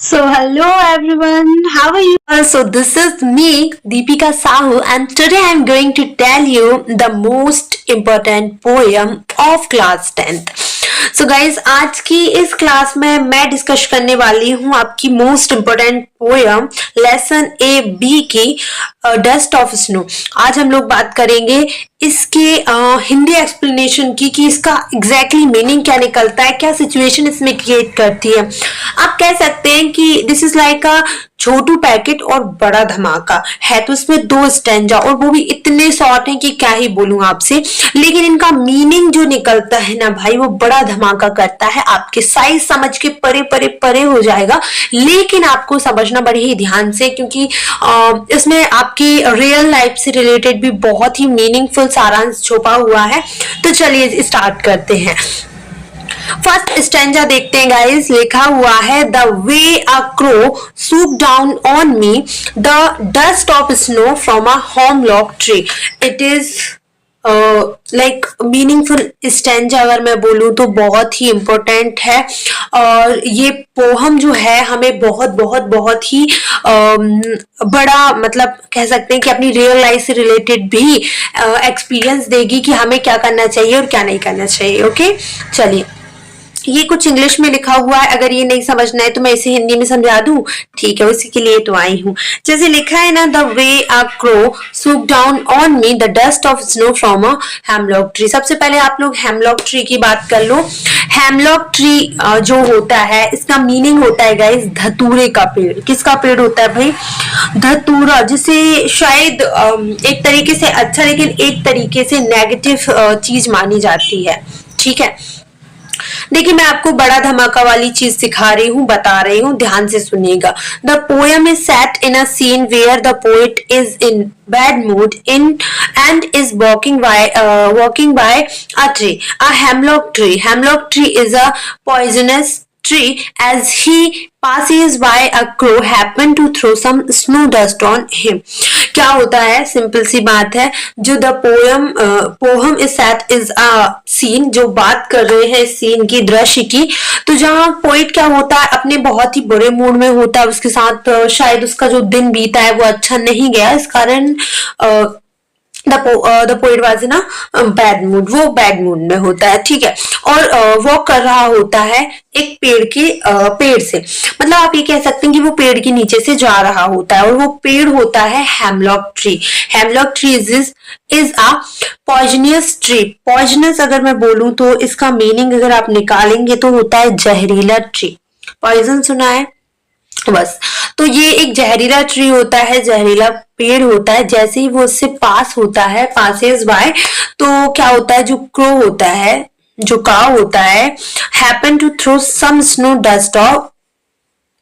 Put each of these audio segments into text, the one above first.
So, hello everyone, how are you? So this is me, Deepika Sahu, and today I'm going to tell you the most important poem of class 10th. So guys, आज की इस class में मैं discuss करने वाली हूँ आपकी most important poem lesson A B की डस्ट ऑफ स्नो। आज हम लोग बात करेंगे इसके हिंदी एक्सप्लेनेशन की कि इसका एग्जैक्टली मीनिंग क्या निकलता है, क्या सिचुएशन इसमें क्रिएट करती है। आप कह सकते हैं कि this is like a Chhotu packet और बड़ा धमाका है। तो इसमें दो स्टैंजा और वो भी इतने शॉर्ट हैं कि क्या ही बोलूं आपसे, लेकिन इनका मीनिंग जो निकलता है ना भाई, वो बड़ा धमाका करता है। आपके साइज समझ के परे परे परे हो जाएगा, लेकिन आपको समझना बड़े ही ध्यान से, क्योंकि इसमें आपकी रियल लाइफ से रिलेटेड भी बहुत ही मीनिंगफुल सारांश छुपा हुआ है। तो चलिए स्टार्ट करते हैं। फर्स्ट स्टैंजा देखते हैं गाइस। लिखा हुआ है the way a crow shook down on me the dust of snow from a hemlock tree. It is like meaningful stanza अगर मैं बोलूं तो बहुत ही इम्पोर्टेंट है। और ये पोहम जो है हमें बहुत बहुत बहुत ही बड़ा मतलब कह सकते हैं कि अपनी रियल लाइफ से रिलेटेड भी एक्सपीरियंस देगी कि हमें क्या करना चाहिए और क्या नहीं करना चाहिए। ओके, चलिए। ये कुछ इंग्लिश में लिखा हुआ है, अगर ये नहीं समझना है तो मैं इसे हिंदी में समझा दूं। ठीक है, उसी के लिए तो आई हूँ। जैसे लिखा है ना, the way a crow shook down on me the dust of snow from a hemlock tree. सबसे पहले आप लोग हेमलॉक ट्री की बात कर लो। हेमलॉक ट्री जो होता है, इसका मीनिंग होता है गाइस धतूरे का पेड़। किसका पेड़ होता है भाई? धतूरा, जिसे शायद एक तरीके से अच्छा लेकिन एक तरीके से नेगेटिव चीज मानी जाती है। ठीक है, देखिए मैं आपको बड़ा धमाका वाली चीज सिखा रही हूँ, बता रही हूँ, ध्यान से सुनिएगा। The poem is set in a scene where the poet is in bad mood in and is walking by a tree, a hemlock tree. Hemlock tree is a poisonous tree. As he passes by, a crow happened to throw some snow dust on him. क्या होता है, simple सी बात है। जो the poem is set is a scene, जो बात कर रहे हैं सीन की, दृश्य की। तो जहाँ पोइट क्या होता है, अपने बहुत ही बुरे मूड में होता है, उसके साथ शायद उसका जो दिन बीता है वो अच्छा नहीं गया, इस कारण the poet was in bad mood, वो बैड मूड में होता है। ठीक है, और वॉक कर रहा होता है एक पेड़ से, मतलब आप ये कह सकते हैं कि वो पेड़ के नीचे से जा रहा होता है, और वो पेड़ होता है hemlock tree. Hemlock tree is a poisonous tree. Poisonous अगर मैं बोलूं तो इसका मीनिंग अगर आप निकालेंगे तो होता है जहरीला ट्री। पॉइजन सुना है बस। तो ये एक जहरीला ट्री होता है, जहरीला पेड़ होता है। जैसे ही वो उससे पास होता है, पासेस बाय, तो क्या होता है, जो क्रो होता है, जो काव होता है, happen to throw some snow dust off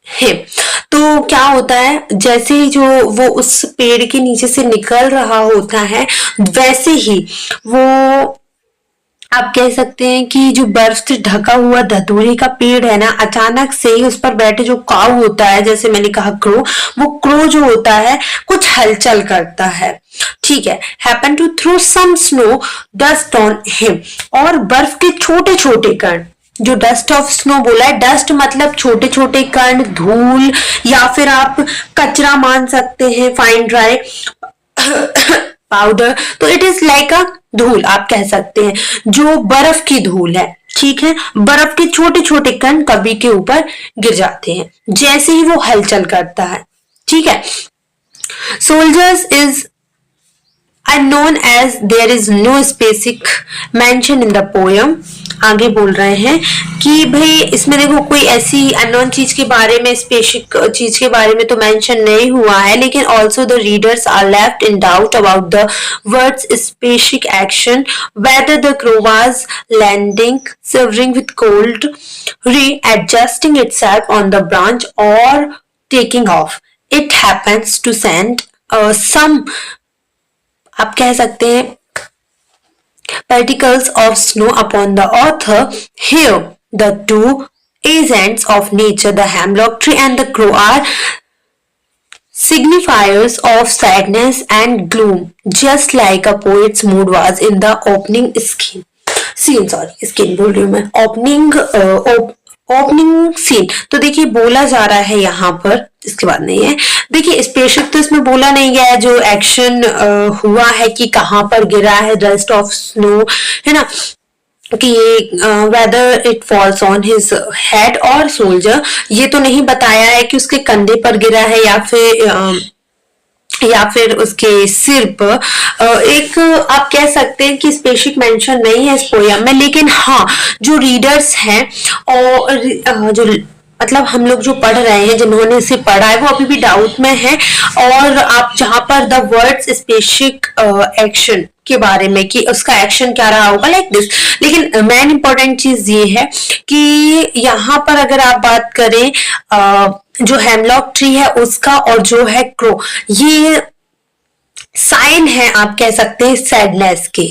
him. तो क्या होता है, जैसे ही जो वो उस पेड़ के नीचे से निकल रहा होता है, वैसे ही वो आप कह सकते हैं कि जो बर्फ से ढका हुआ धतूरे का पेड़ है ना, अचानक से ही उस पर बैठे जो काऊ होता है, जैसे मैंने कहा क्रो, वो क्रो जो होता है कुछ हलचल करता है। ठीक है, happen to throw some snow dust on him, और बर्फ के छोटे छोटे कण, जो डस्ट ऑफ स्नो बोला है, डस्ट मतलब छोटे छोटे कण, धूल, या फिर आप कचरा मान सकते हैं, फाइन ड्राई पाउडर। तो इट इज लाइक अ धूल, आप कह सकते हैं, जो बर्फ की धूल है। ठीक है, बर्फ के छोटे छोटे कण कभी के ऊपर गिर जाते हैं जैसे ही वो हलचल करता है। ठीक है, soldiers is unknown as there is no specific mention in the poem। आगे बोल रहे हैं कि भाई इसमें देखो कोई ऐसी अननोन चीज के बारे में, स्पेसिफिक चीज के बारे में तो मेंशन नहीं हुआ है, लेकिन also the readers are left in doubt about the words specific action, whether the crow was landing, shivering with cold, readjusting itself on the branch, or taking off. It happens to send some, आप कह सकते हैं, particles of snow upon the author. Here, the two agents of nature, the hemlock tree and the crow, are signifiers of sadness and gloom, just like a poet's mood was in the opening scene बोल रही हूँ मैं, opening opening scene. तो देखिए बोला जा रहा है यहाँ पर, इसके बाद नहीं है। देखिए स्पेसिफिक तो इसमें बोला नहीं गया है, जो एक्शन हुआ है कि कहाँ पर गिरा है डस्ट ऑफ स्नो, है ना, कि whether it falls on his head और सोल्जर, ये तो नहीं बताया है कि उसके कंधे पर गिरा है या फिर उसके सिर पर। एक आप कह सकते हैं कि स्पेसिफिक मेंशन नहीं है इस पोयम में, लेकिन हाँ जो रीडर्स हैं और जो मतलब हम लोग जो पढ़ रहे हैं, जिन्होंने इसे पढ़ा है, वो अभी भी डाउट में है। और आप जहां पर द वर्ड्स स्पेसिफिक एक्शन के बारे में कि उसका एक्शन क्या रहा होगा लाइक दिस, लेकिन मेन इंपॉर्टेंट चीज ये है कि यहाँ पर अगर आप बात करें जो हेमलॉक ट्री है उसका और जो है क्रो, ये साइन है आप कह सकते हैं सैडनेस के।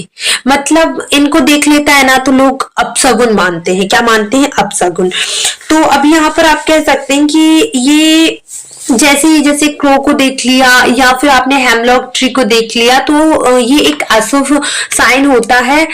मतलब इनको देख लेता है ना तो लोग अपशगुन मानते हैं। क्या मानते हैं? अपशगुन। तो अब यहाँ पर आप कह सकते हैं कि ये जैसे जैसे क्रो को देख लिया या फिर आपने हेमलॉक ट्री को देख लिया, तो ये एक अशुभ साइन होता है।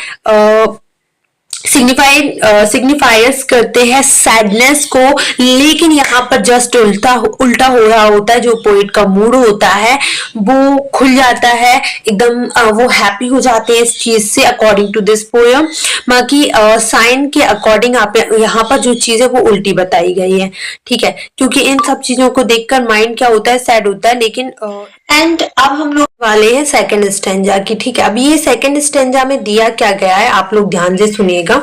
सिग्निफायर्स करते हैं सैडनेस को, लेकिन यहाँ पर जस्ट उल्टा उल्टा हो रहा होता है। जो पोइट का मूड होता है वो खुल जाता है एकदम, वो हैप्पी हो जाते हैं इस चीज से अकॉर्डिंग टू दिस पोयम। बाकी साइन के अकॉर्डिंग आप यहाँ पर जो चीज है वो उल्टी बताई गई है, ठीक है, क्योंकि इन सब चीजों को देखकर माइंड क्या होता है, सैड होता है। लेकिन एंड अब हम लोग वाले हैं सेकंड स्टेंजा की, ठीक है। अब ये सेकंड स्टेंजा में दिया क्या गया है आप लोग ध्यान से सुनिएगा।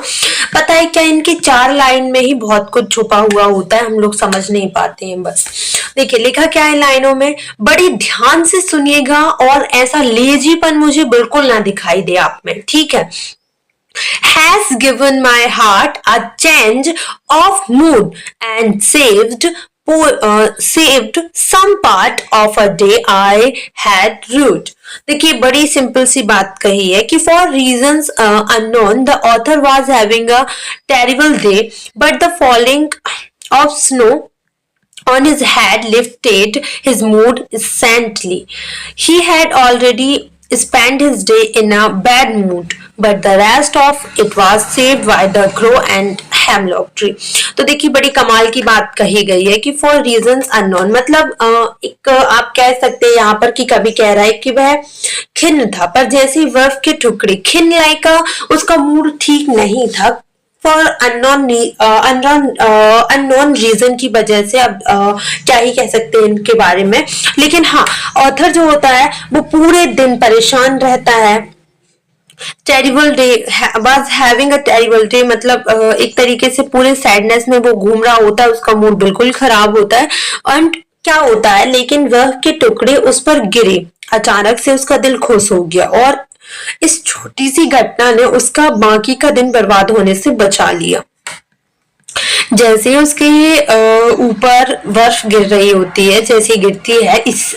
पता है क्या, इनके 4 लाइन में ही बहुत कुछ छुपा हुआ होता है, हम लोग समझ नहीं पाते हैं। बस देखिए लिखा क्या है लाइनों में, बड़ी ध्यान से सुनिएगा और ऐसा लेजीपन मुझे बिल्कुल ना दिखाई दे आप में, ठीक है। Has given my heart a change of mood and saved some part of a day I had rued. देखिए बड़ी सिंपल सी बात कही है कि for reasons unknown the author was having a terrible day, but the falling of snow on his head lifted his mood instantly. He had already spent his day in a bad mood, but the rest of it was saved by the crow and hemlock tree. तो देखिए बड़ी कमाल की बात कही गई है कि for reasons unknown, मतलब एक आप कह सकते हैं यहाँ पर कि कभी कह रहा है कि वह खिन्न था, पर जैसे बर्फ के टुकड़े खिन्न लायक उसका मूड ठीक नहीं था फॉर अननोन रीजन की वजह से। अब क्या ही कह सकते हैं इनके बारे में, लेकिन हाँ ऑथर जो होता है वो पूरे दिन परेशान रहता है। Terrible day, was having a terrible day, मतलब एक तरीके से पूरे सैडनेस में वो घूम रहा होता है, उसका मूड बिल्कुल खराब होता है। एंड क्या होता है, लेकिन वह के टुकड़े उस पर गिरे, अचानक से उसका दिल खुश हो गया और इस छोटी सी घटना ने उसका बाकी का दिन बर्बाद होने से बचा लिया। जैसे उसके ऊपर बर्फ गिर रही होती है, जैसे गिरती है, इस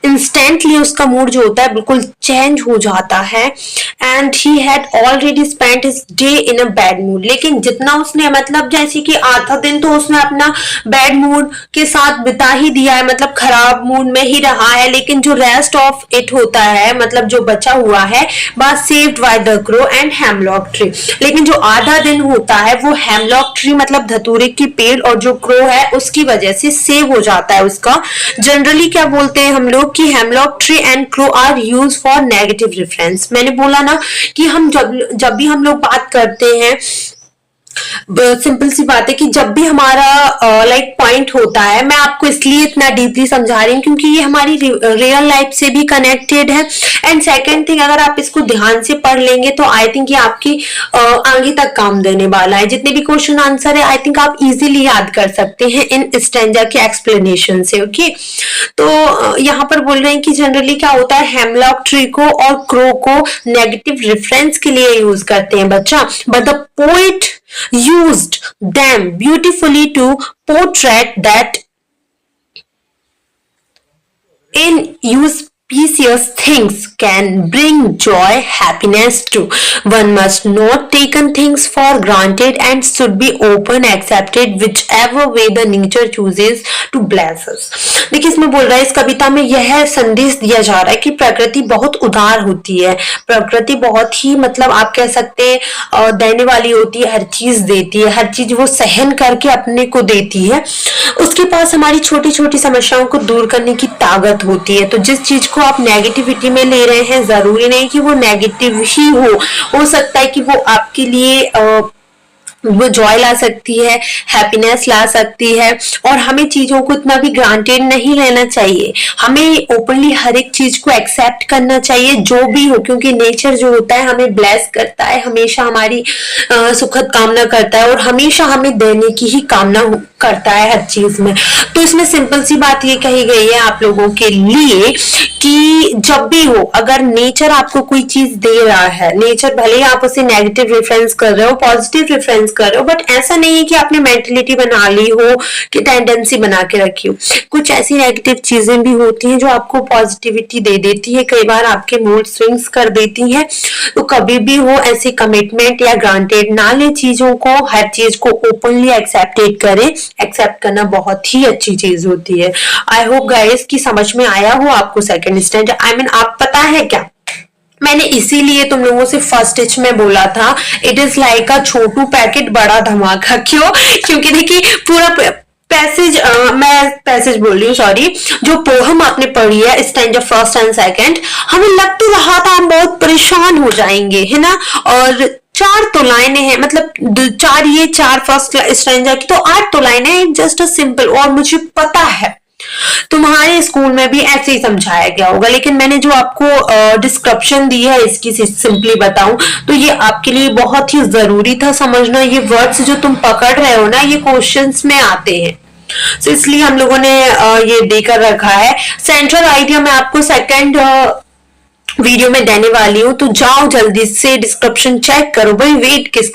इंस्टेंटली उसका मूड जो होता है बिल्कुल चेंज हो जाता है। And he had already spent his day in a bad mood, लेकिन जितना उसने मतलब जैसे कि आधा दिन तो उसने अपना बैड मूड के साथ बिता ही दिया है, मतलब खराब मूड में ही रहा है, लेकिन जो रेस्ट ऑफ इट होता है, मतलब जो बचा हुआ है, बस saved by the crow and hemlock tree. लेकिन जो आधा दिन होता है वो हेमलॉक ट्री मतलब धतूरे की पेड़ और जो क्रो है उसकी वजह से सेव हो जाता है उसका। जनरली क्या बोलते हैं हम लोग कि hemlock tree and crow are use for negative reference. मैंने बोला ना कि हम जब भी हम लोग बात करते हैं, सिंपल सी बात है कि जब भी हमारा लाइक पॉइंट होता है, मैं आपको इसलिए इतना डीपली समझा रही हूँ क्योंकि ये हमारी रियल लाइफ से भी कनेक्टेड है। एंड सेकंड थिंग, अगर आप इसको ध्यान से पढ़ लेंगे तो आई थिंक ये आपकी आगे तक काम देने वाला है। जितने भी क्वेश्चन आंसर है आई थिंक आप इजीली याद कर सकते हैं इन स्टैंजा के एक्सप्लेनेशन से। ओके, तो यहाँ पर बोल रहे हैं कि जनरली क्या होता है, हेमलॉक ट्री को और क्रो को नेगेटिव रेफरेंस के लिए यूज करते हैं बच्चा, but the poet used them beautifully to portray that in use auspicious things can bring joy, happiness too. One must not taken things for granted and should be open, accepted whichever way the nature chooses to bless us. देखिए इसमें बोल रहा है, इस कविता में यह संदेश दिया जा रहा है कि प्रकृति बहुत उदार होती है, प्रकृति बहुत ही मतलब आप कह सकते हैं देने वाली होती है, हर चीज देती है, हर चीज वो सहन करके अपने को देती है। उसके पास हमारी छोटी छोटी समस्याओं को दूर करने की ताकत होती है। तो जिस चीज को आप नेगेटिविटी में ले रहे हैं, जरूरी नहीं कि वो नेगेटिव ही हो सकता है कि वो आपके लिए वो जॉय ला सकती है, हैप्पीनेस ला सकती है। और हमें चीजों को इतना भी ग्रांटेड नहीं लेना चाहिए, हमें ओपनली हर एक चीज को एक्सेप्ट करना चाहिए जो भी हो, क्योंकि नेचर जो होता है हमें ब्लेस करता है, हमेशा हमारी सुखद कामना करता है और हमेशा हमें देने की ही कामना करता है हर चीज में। तो इसमें सिंपल सी बात ये कही गई है आप लोगों के लिए कि जब भी हो, अगर नेचर आपको कोई चीज दे रहा है, नेचर भले ही आप उसे नेगेटिव रेफरेंस कर रहे हो, पॉजिटिव रेफरेंस कर रहे हो, बट ऐसा नहीं है कि आपने मेंटेलिटी बना ली हो कि टेंडेंसी बना के रखी हो। कुछ ऐसी नेगेटिव चीजें भी होती हैं जो आपको पॉजिटिविटी दे देती है, कई बार आपके मूड स्विंग्स कर देती हैं। तो कभी भी हो ऐसी कमिटमेंट या ग्रांटेड ना ले चीजों को, हर चीज को ओपनली एक्सेप्टेड करें। एक्सेप्ट करना बहुत ही अच्छी चीज होती है। आई होप गाइस कि समझ में आया हो आपको सेकंड स्टैंड। आप पता है क्या, मैंने इसीलिए तुम लोगों से फर्स्ट स्टिच में बोला था it is like a Chhotu packet बड़ा धमाका। क्यों? क्योंकि देखिए पूरा पैसेज मैं पैसेज बोल रही हूँ, सॉरी, जो पोहम आपने पढ़ी है स्टैंजा फर्स्ट एंड सेकंड, हमें लग तो रहा था हम बहुत परेशान हो जाएंगे, है ना। और 4 तो लाइनें हैं, मतलब 4 फर्स्ट स्टैंजा की, तो 8 तो लाइनें हैं, जस्ट अ सिंपल। और मुझे पता है तुम्हारे स्कूल में भी ऐसे ही समझाया गया होगा, लेकिन मैंने जो आपको डिस्क्रिप्शन दी है इसकी सिंपली बताऊं तो ये आपके लिए बहुत ही जरूरी था समझना। ये वर्ड्स जो तुम पकड़ रहे हो ना, ये क्वेश्चंस में आते हैं, तो इसलिए हम लोगों ने ये देकर रखा है। सेंट्रल आइडिया मैं आपको सेकंड वीडियो में देने वाली हूँ, तो जाओ जल्दी से डिस्क्रिप्शन चेक करो भाई, वेट किसका